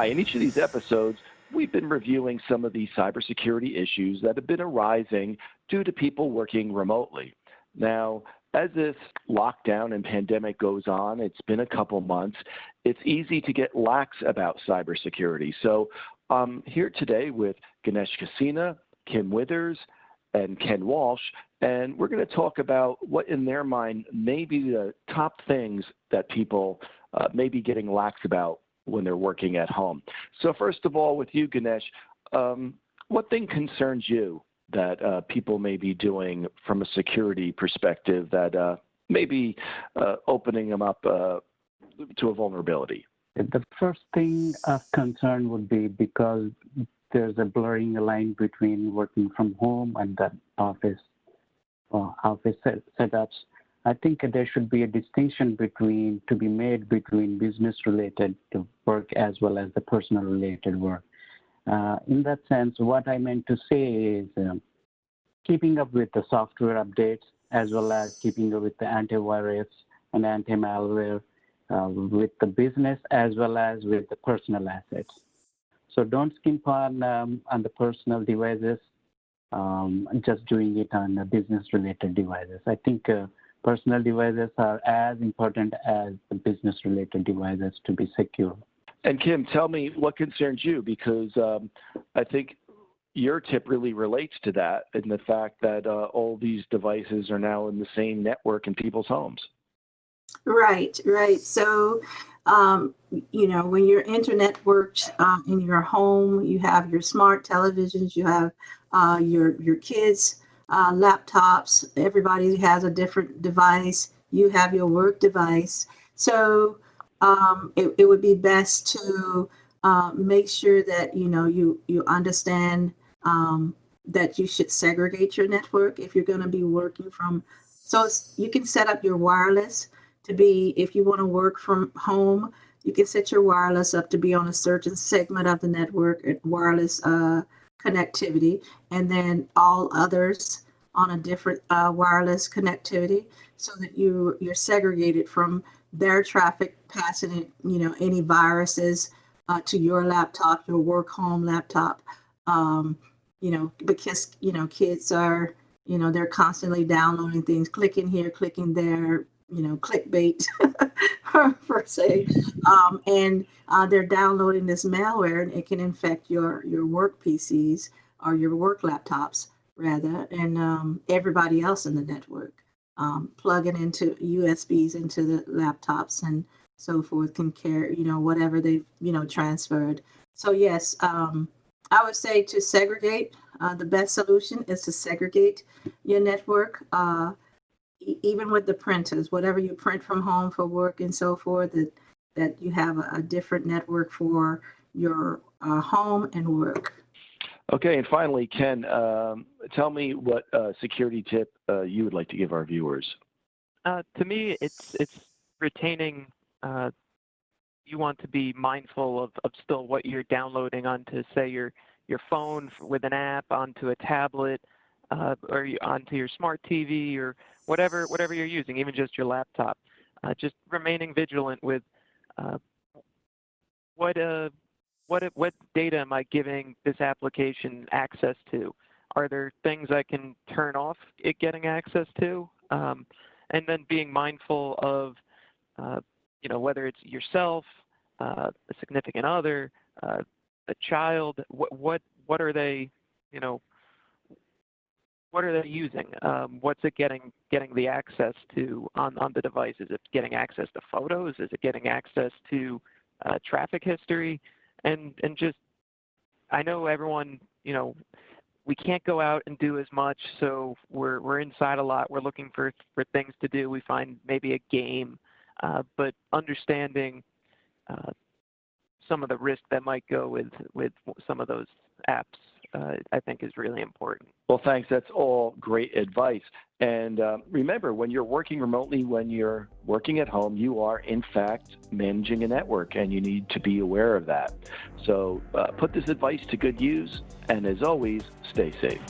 Hi, in each of these episodes, we've been reviewing some of the cybersecurity issues that have been arising due to people working remotely. Now, as this lockdown and pandemic goes on, it's been a couple months, it's easy to get lax about cybersecurity. So I'm here today with Ganesh Kasina, Withers and Ken Walsh, and we're going to talk about what in their mind may be the top things that people may be getting lax about when they're working at home. So first of all, with you, Ganesh, what thing concerns you that people may be doing from a security perspective that may be opening them up to a vulnerability? The first thing of concern would be because there's a blurring line between working from home and the office setups. I think there should be a distinction to be made between business-related work as well as the personal-related work. In that sense, what I meant to say is keeping up with the software updates as well as keeping up with the antivirus and anti-malware with the business as well as with the personal assets. So don't skimp on the personal devices, just doing it on the business-related devices. I think personal devices are as important as the business-related devices to be secure. And Kim, tell me what concerns you, because I think your tip really relates to that in the fact that all these devices are now in the same network in people's homes. Right. So, when your internet works in your home, you have your smart televisions, you have your kids' laptops. Everybody has a different device. You have your work device. So it would be best to make sure that you understand that you should segregate your network if you're going to be working from. So you can set up your wireless to be, if you want to work from home, you can set your wireless up to be on a certain segment of the network, wireless connectivity, and then all others on a different wireless connectivity, so that you're segregated from their traffic passing, any viruses to your laptop, your work home laptop, because, kids are, they're constantly downloading things, clicking here, clicking there, clickbait per se, and they're downloading this malware, and it can infect your work PCs or your work laptops rather, and everybody else in the network. Plugging into USBs into the laptops and so forth can carry, whatever they've, transferred. So yes, I would say to segregate. The best solution is to segregate your network. Even with the printers, whatever you print from home for work and so forth, that you have a different network for your home and work. Okay, and finally, Ken, tell me what security tip you would like to give our viewers. To me, it's retaining. You want to be mindful of still what you're downloading onto, say, your phone with an app, onto a tablet, or onto your smart TV, or whatever you're using, even just your laptop. Just remaining vigilant with what data am I giving this application access to? Are there things I can turn off it getting access to? And then being mindful of, whether it's yourself, a significant other, a child. What are they, what are they using? What's it getting the access to on the device? Is it getting access to photos? Is it getting access to traffic history? And just, I know everyone, we can't go out and do as much, so we're inside a lot. We're looking for things to do. We find maybe a game, but understanding some of the risk that might go with some of those apps, I think is really important. Well, thanks. That's all great advice. And remember, when you're working remotely, when you're working at home, you are, in fact, managing a network, and you need to be aware of that. So put this advice to good use, and as always, stay safe.